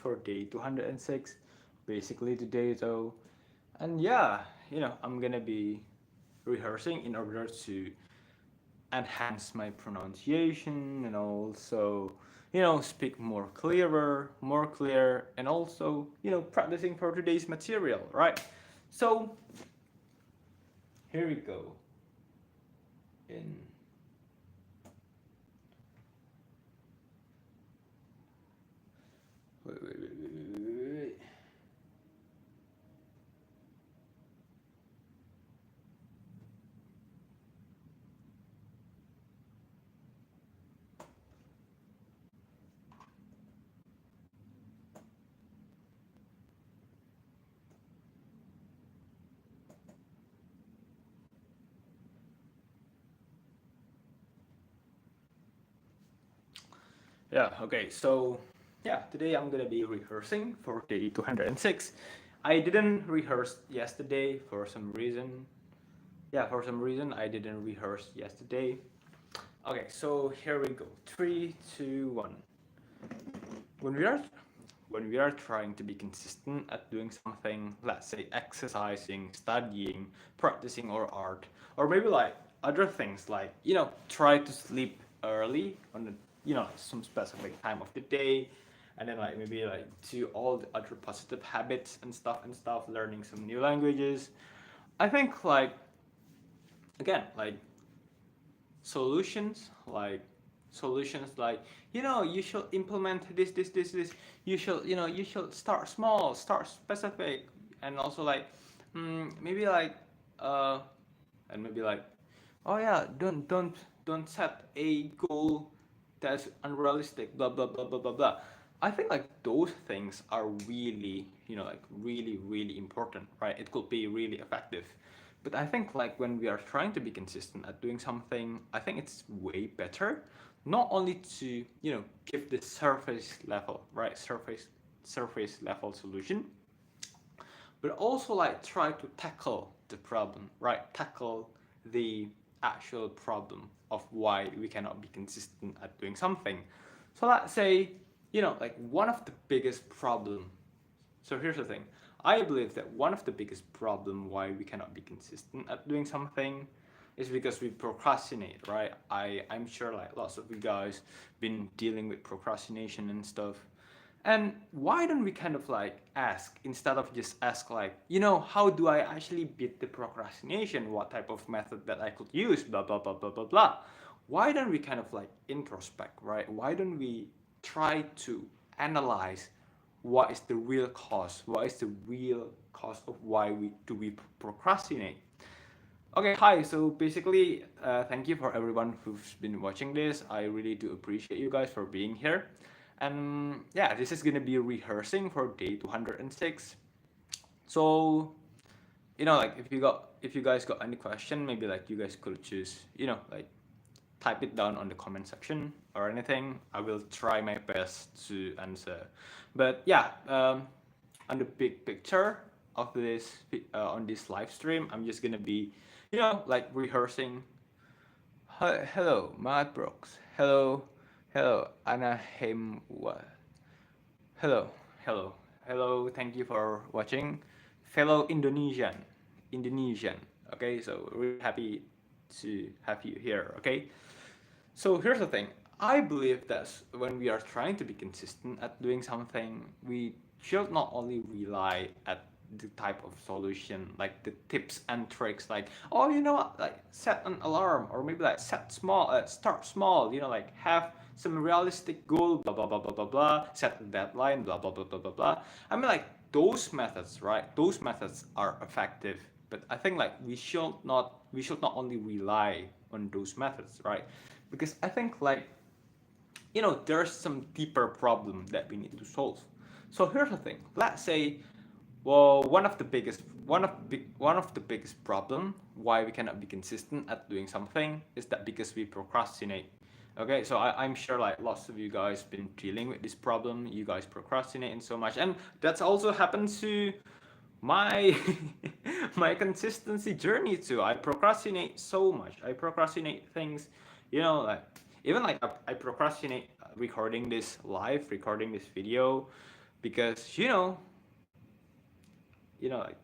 for day 206, basically today though. And yeah, I'm gonna be rehearsing in order to enhance my pronunciation and also, speak more clear, and also, practicing for today's material, right? So here we go. In wait. Yeah, okay, so yeah, today I'm gonna be rehearsing for day 206. I didn't rehearse yesterday for some reason. Yeah, for some reason I didn't rehearse yesterday. Okay, so here we go. Three, two, one. When we are when we are trying to be consistent at doing something, let's say exercising, studying, practicing or art, or maybe like other things like, try to sleep early on the, some specific time of the day, and then like maybe like do all the other positive habits and stuff, learning some new languages. I think like, again, like solutions like you should implement this. You should start small, start specific, and also like, maybe like, uh and maybe like, oh yeah, don't set a goal that's unrealistic, blah blah blah blah blah blah. I think like those things are really, like really really important, right? It could be really effective. But I think like when we are trying to be consistent at doing something, I think it's way better not only to, give the surface level, right? Surface level solution, but also like try to tackle the problem, right? Tackle the actual problem of why we cannot be consistent at doing something. So let's say, like one of the biggest problem. So here's the thing. I believe that one of the biggest problem why we cannot be consistent at doing something is because we procrastinate, right? I'm sure like lots of you guys been dealing with procrastination and stuff. And why don't we kind of like ask, instead of just ask like, how do I actually beat the procrastination? What type of method that I could use? Blah blah blah blah blah blah. Why don't we kind of like introspect, right? Why don't we try to analyze what is the real cause? What is the real cause of why we procrastinate? Okay, hi. So basically, thank you for everyone who's been watching this. I really do appreciate you guys for being here. And yeah, this is gonna be rehearsing for day 206. So, like if you guys got any question, maybe like you guys could choose, like type it down on the comment section or anything. I will try my best to answer. But yeah, on the big picture of this on this live stream, I'm just gonna be, like rehearsing. Hi, hello, Matt Brooks. Hello, Anna Hemwa. Hello, hello, hello. Thank you for watching, fellow Indonesian. Okay, so really happy to have you here. Okay, so here's the thing. I believe that when we are trying to be consistent at doing something, we should not only rely at the type of solution, like the tips and tricks, like, oh, you know what, like set an alarm, or maybe like start small, like have some realistic goal, blah blah blah blah blah blah, set a deadline, blah blah blah blah blah blah. I mean, like those methods, right? Those methods are effective, but I think like we should not only rely on those methods, right? Because I think like, there's some deeper problem that we need to solve. So here's the thing. Let's say, well, one of the biggest problem why we cannot be consistent at doing something is that because we procrastinate. Okay, so I'm sure like lots of you guys been dealing with this problem. You guys procrastinating so much, and that's also happened to my my consistency journey too. I procrastinate so much. I procrastinate things, like even like I procrastinate recording this video because like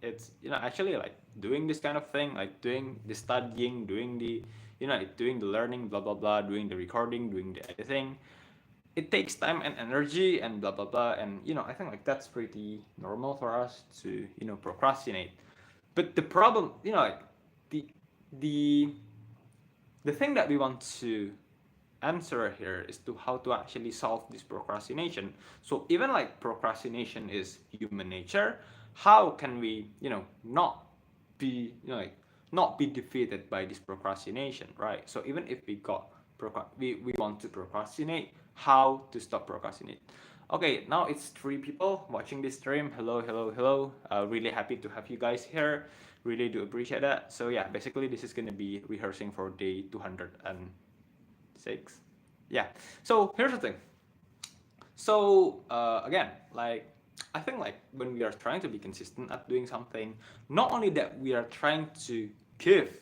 it's actually like doing this kind of thing, like doing the studying, doing the like doing the learning, blah blah blah, doing the recording, doing the editing. It takes time and energy and blah blah blah, and I think like that's pretty normal for us to procrastinate. But the problem, like the the the thing that we want to answer here is to how to actually solve this procrastination. So even like procrastination is human nature, how can we not be like not be defeated by this procrastination, right? So even if we want to procrastinate, how to stop procrastinate? Okay, now it's 3 people watching this stream. Hello, hello, hello. Really happy to have you guys here. Really do appreciate that. So yeah, basically this is gonna be rehearsing for day 206. Yeah. So here's the thing. So again, like I think like when we are trying to be consistent at doing something, not only that we are trying to give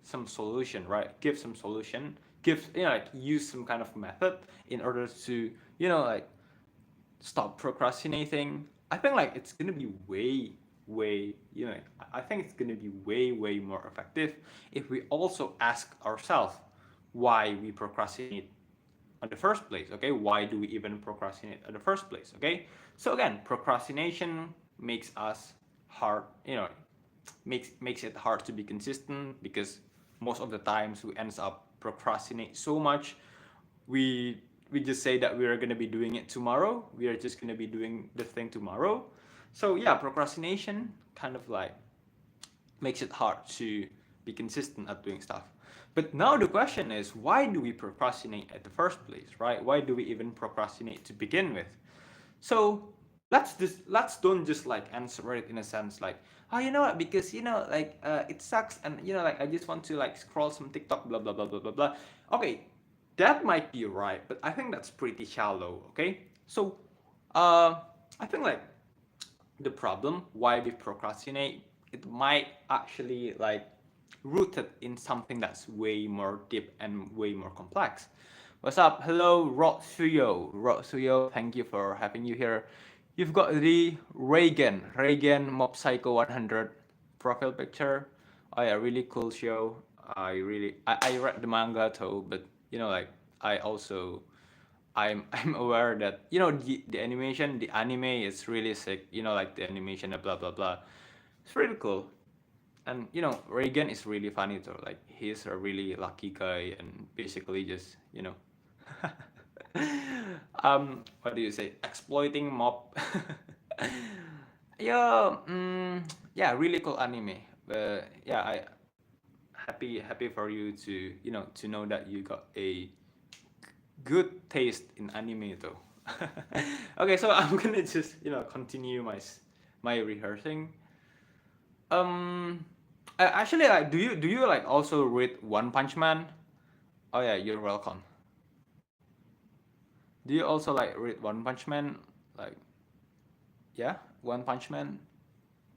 some solution, right? Give some solution, like use some kind of method in order to like stop procrastinating. I think like it's gonna be way I think it's gonna be way more effective if we also ask ourselves why we procrastinate in the first place. Okay, why do we even procrastinate in the first place? Okay, so again, procrastination makes us hard, makes it hard to be consistent, because most of the times we ends up procrastinate so much, we just say that we are going to be doing it tomorrow, we are just going to be doing the thing tomorrow. So yeah, procrastination kind of like makes it hard to be consistent at doing stuff. But now the question is, why do we procrastinate at the first place, right? Why do we even procrastinate to begin with? So let's don't just like answer it in a sense like, oh, you know what, because like it sucks, and like I just want to like scroll some TikTok, blah blah blah blah blah blah. Okay, that might be right, but I think that's pretty shallow. Okay, so I think like the problem why we procrastinate, it might actually like rooted in something that's way more deep and way more complex. What's up? Hello, Rotsuyo, thank you for having you here. You've got the Reagan Mob Psycho 100 profile picture. Oh yeah, really cool show. I read the manga too, but like I also I'm aware that the animation, the anime is really sick. Like the animation, blah blah blah. It's really cool. And Reagan is really funny too. Like he's a really lucky guy, and basically just what do you say? Exploiting mob. Yeah, yeah, really cool anime. Yeah, I happy for you to to know that you got a good taste in anime though. Okay, so I'm gonna just continue my rehearsing. Um, actually, like, do you like also read One Punch Man? Oh yeah, you're welcome. Do you also like read One Punch Man? Like, yeah, One Punch Man,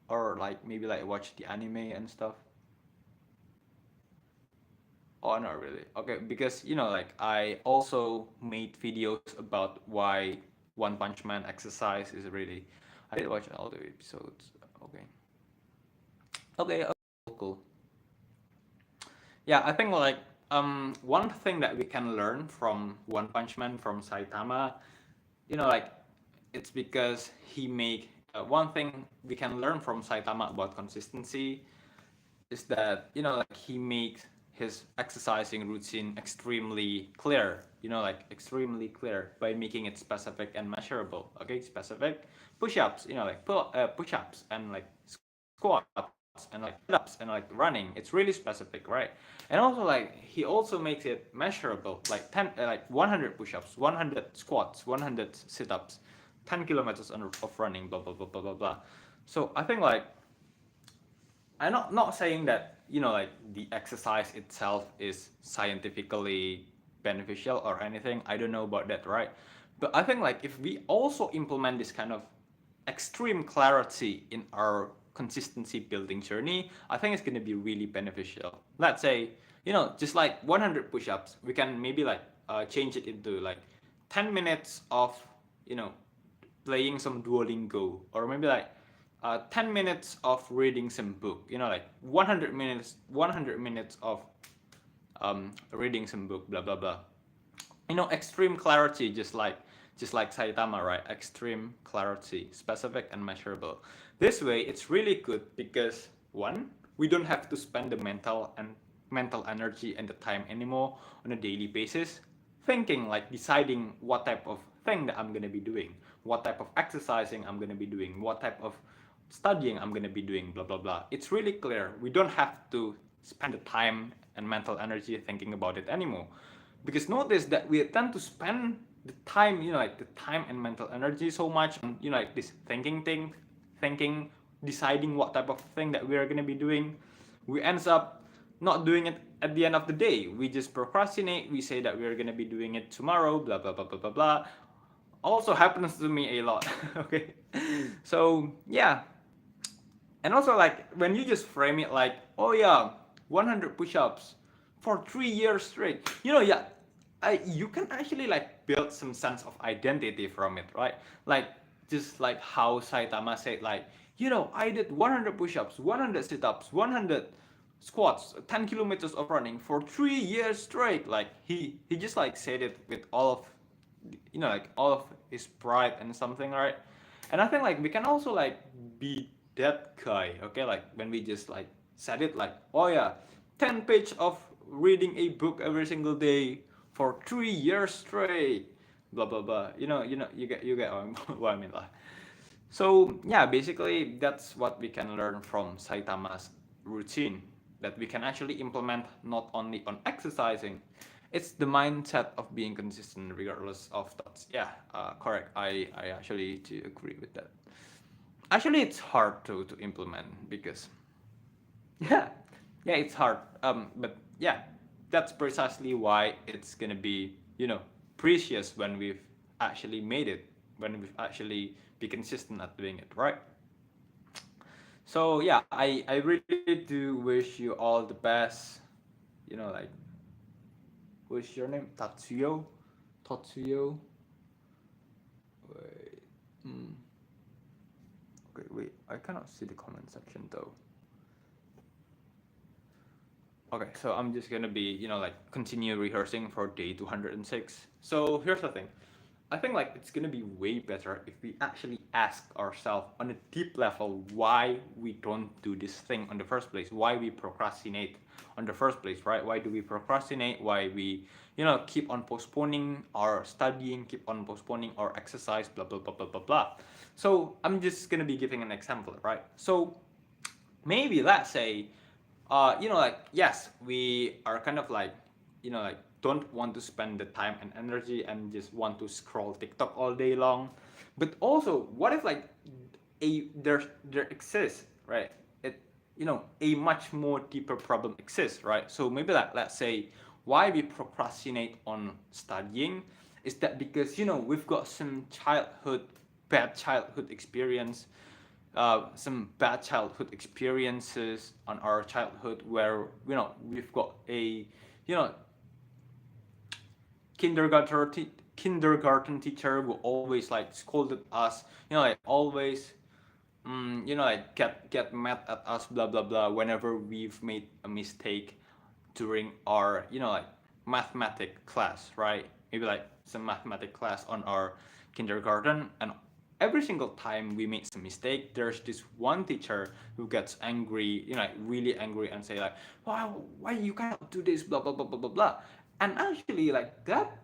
or like maybe like watch the anime and stuff? Oh, not really. Okay, because like I also made videos about why One Punch Man exercise is really. I did watch all the episodes. Okay. Okay. Okay, cool. Yeah, I think like one thing that we can learn from One Punch Man, from Saitama, like it's because he make one thing we can learn from Saitama about consistency is that like he makes his exercising routine extremely clear, like extremely clear by making it specific and measurable. Okay, specific push-ups, like push-ups and like squats and like sit-ups and like running. It's really specific, right? And also like he also makes it measurable, like 10 like 100 push-ups, 100 squats, 100 sit-ups, 10 kilometers of running, blah blah blah blah blah blah. So I think like I'm not saying that like the exercise itself is scientifically beneficial or anything. I don't know about that, right? But I think like if we also implement this kind of extreme clarity in our consistency building journey, I think it's going to be really beneficial. Let's say just like 100 push-ups, we can maybe like change it into like 10 minutes of you know playing some Duolingo, or maybe like 10 minutes of reading some book, like 100 minutes of reading some book, blah blah blah. Extreme clarity, just like Saitama, right? Extreme clarity, specific and measurable. This way it's really good because, one, we don't have to spend the mental energy and the time anymore on a daily basis thinking, like deciding what type of thing that I'm going to be doing, what type of exercising I'm going to be doing, what type of studying I'm going to be doing, blah blah blah. It's really clear. We don't have to spend the time and mental energy thinking about it anymore. Because notice that we tend to spend the time, like the time and mental energy so much on, like this thinking, deciding what type of thing that we are going to be doing. We ends up not doing it at the end of the day. We just procrastinate. We say that we are going to be doing it tomorrow, blah blah blah blah blah blah. Also happens to me a lot. Okay, so yeah. And also, like, when you just frame it like, oh yeah, 100 push-ups for 3 years straight, yeah, you can actually like build some sense of identity from it, right? Like, just like how Saitama said, like, I did 100 push-ups, 100 sit-ups, 100 squats, 10 kilometers of running for 3 years straight. Like, he just like said it with all of, like all of his pride and something, right? And I think like we can also like be that guy, okay? Like when we just like said it like, oh yeah, 10 page of reading a book every single day for 3 years straight, blah blah blah. You get what I mean, like. So yeah, basically that's what we can learn from Saitama's routine that we can actually implement not only on exercising. It's the mindset of being consistent regardless of thoughts. Yeah, correct. I actually do agree with that. Actually, it's hard to implement because yeah, yeah, it's hard. But yeah, that's precisely why it's gonna be precious when we've actually made it, when we've actually be consistent at doing it, right? So yeah, I really do wish you all the best. Like, what's your name? Tatsuyo, Tatsuyo. Wait, okay, wait. I cannot see the comment section though. Okay, so I'm just gonna be, like continue rehearsing for day 206. So here's the thing. I think like it's gonna be way better if we actually ask ourselves on a deep level why we don't do this thing on the first place, why we procrastinate on the first place, right? Why do we procrastinate? Why we, keep on postponing our studying, keep on postponing our exercise, blah blah blah blah blah blah. So I'm just gonna be giving an example, right? So maybe let's say like yes, we are kind of like, like don't want to spend the time and energy and just want to scroll TikTok all day long. But also, what if like there exists, right? It a much more deeper problem exists, right? So maybe like let's say why we procrastinate on studying is that because we've got some bad childhood experience, some bad childhood experiences on our childhood where we've got a you know kindergarten teacher who always like scolded us, like always like get mad at us, blah blah blah, whenever we've made a mistake during our like mathematic class, right? Maybe like some mathematic class on our kindergarten, and every single time we make some mistake, there's this one teacher who gets angry, like really angry, and say like, why you cannot do this, blah blah blah blah blah blah. And actually, like that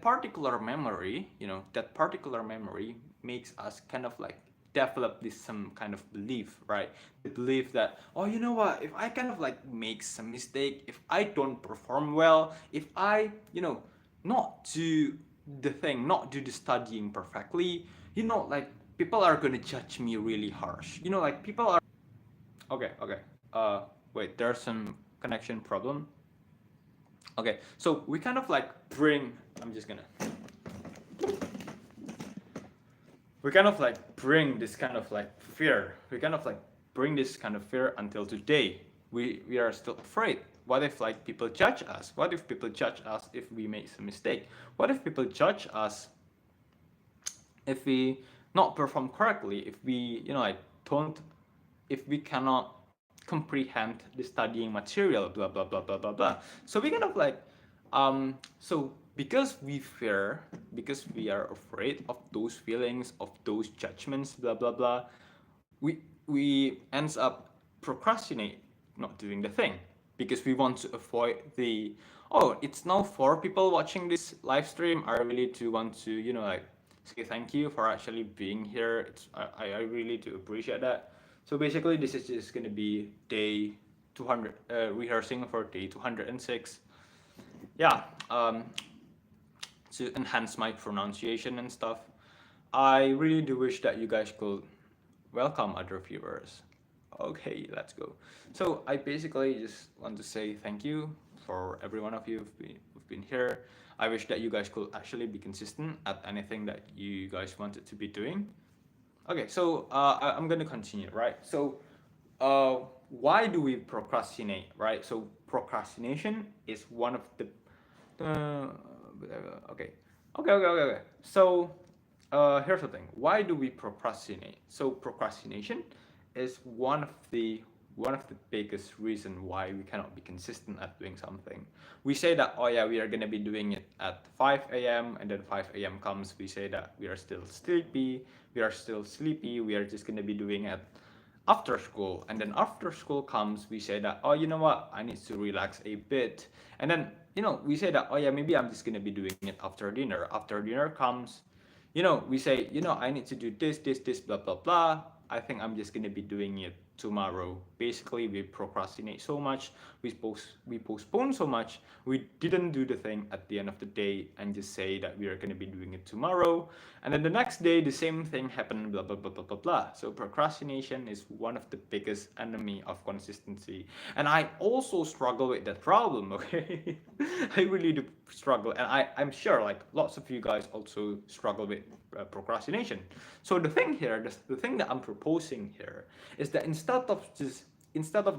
particular memory, that particular memory makes us kind of like develop this some kind of belief, right? The belief that, oh, you know what, if I kind of like make some mistake, if I don't perform well, if I not do not do the studying perfectly, like people are gonna judge me really harsh, like people are. Okay, okay, wait, there's some connection problem. Okay, so we kind of like bring, I'm just gonna, we kind of like bring this kind of like fear, we kind of like bring this kind of fear until today. We are still afraid. What if like people judge us? What if people judge us if we make some mistake? What if people judge us if we not perform correctly if we, like, don't, if we cannot comprehend the studying material, blah blah blah blah blah blah. So we kind of like, so because we fear, because we are afraid of those feelings, of those judgments, blah blah blah, we ends up procrastinate not doing the thing because we want to avoid the, oh, it's now 4 people watching this live stream. I really do want to, like, say thank you for actually being here. I really do appreciate that. So basically this is just going to be day 200, rehearsing for day 206. Yeah, to enhance my pronunciation and stuff. I really do wish that you guys could welcome other viewers. Okay, let's go. So I basically just want to say thank you for every one of you who've been here. I wish that you guys could actually be consistent at anything that you guys wanted to be doing. Okay, so I'm gonna continue, right? So, why do we procrastinate, right? So procrastination is one of the uh, okay. Okay. So, here's the thing. Why do we procrastinate? So, procrastination is one of the biggest reason why we cannot be consistent at doing something. We say that, oh yeah, we are gonna be doing it at 5 a.m. and then 5 a.m. comes. We say that we are still sleepy. We are still sleepy. We are just gonna be doing it after school, and then after school comes, we say that, oh, you know what, I need to relax a bit, and then, we say that, oh yeah, maybe I'm just gonna be doing it after dinner. After dinner comes, we say, I need to do this, blah blah blah. I think I'm just gonna be doing it tomorrow. Basically, we procrastinate so much, we postpone so much, we didn't do the thing at the end of the day and just say that we are gonna be doing it tomorrow, and then the next day the same thing happened, blah blah blah blah blah blah. So procrastination is one of the biggest enemy of consistency, and I also struggle with that problem. Okay, I really do struggle, and I'm sure like lots of you guys also struggle with procrastination. So the thing here, the thing that I'm proposing here is that instead of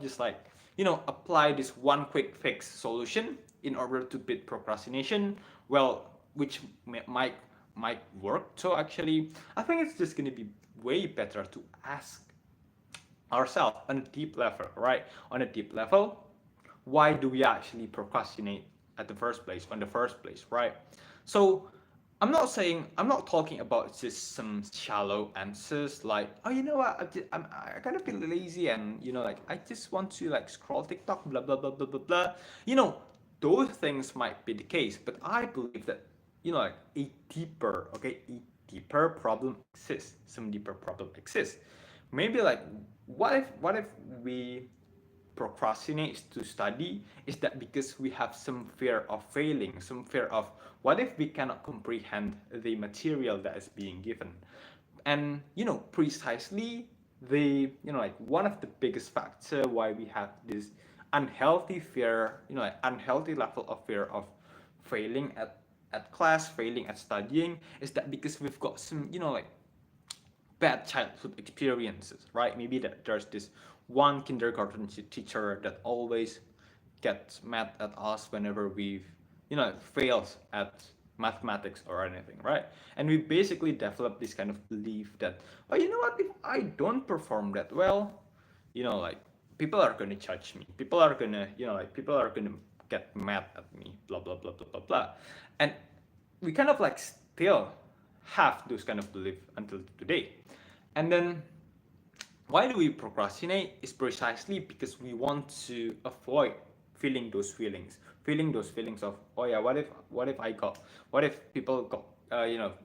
just like, apply this one quick fix solution in order to beat procrastination, well, which might work. So actually, I think it's just going to be way better to ask ourselves on a deep level, right? On a deep level, why do we actually procrastinate at the first place, on the first place, right? So I'm not talking about just some shallow answers like, oh, you know what, I kind of feel lazy, and like I just want to like scroll TikTok, blah blah blah blah blah blah. You know, those things might be the case, but I believe that, like a deeper problem exists. Some deeper problem exists. Maybe like, what if we procrastinate to study? Is that because we have some fear of failing, some fear of what if we cannot comprehend the material that is being given? And precisely the, like one of the biggest factor why we have this unhealthy fear, like unhealthy level of fear of failing at class, failing at studying, is that because we've got some, like bad childhood experiences, right? Maybe that there's this one kindergarten teacher that always gets mad at us whenever we, fails at mathematics or anything, right? And we basically develop this kind of belief that, oh, you know what? If I don't perform that well, like people are gonna judge me. People are gonna, people are gonna get mad at me. Blah blah blah blah blah blah. And we kind of like still have those kind of belief until today. And then why do we procrastinate is precisely because we want to avoid feeling those feelings of, oh yeah, what if I got, what if people got,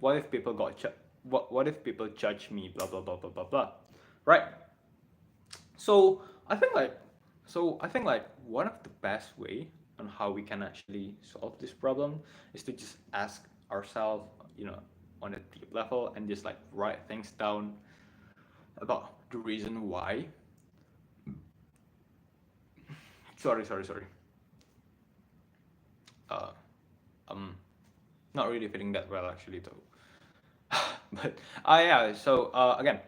what if people got what if people judge me, blah blah blah blah blah blah, right? So I think like one of the best way on how we can actually solve this problem is to just ask ourselves, on a deep level, and just like write things down about the reason why. Sorry. Uh, I'm not really feeling that well actually though. But yeah. So again,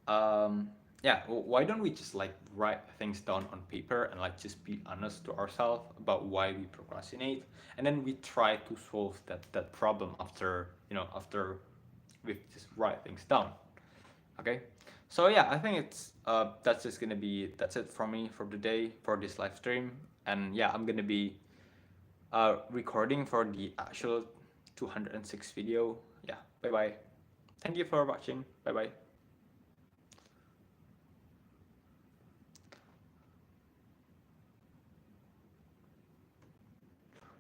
um, yeah, why don't we just like write things down on paper and like just be honest to ourselves about why we procrastinate, and then we try to solve that problem after, after we just write things down. Okay, so yeah, I think that's it from me for today for this live stream. And yeah, I'm gonna be recording for the actual 206 video. Yeah, bye bye. Thank you for watching. Bye bye.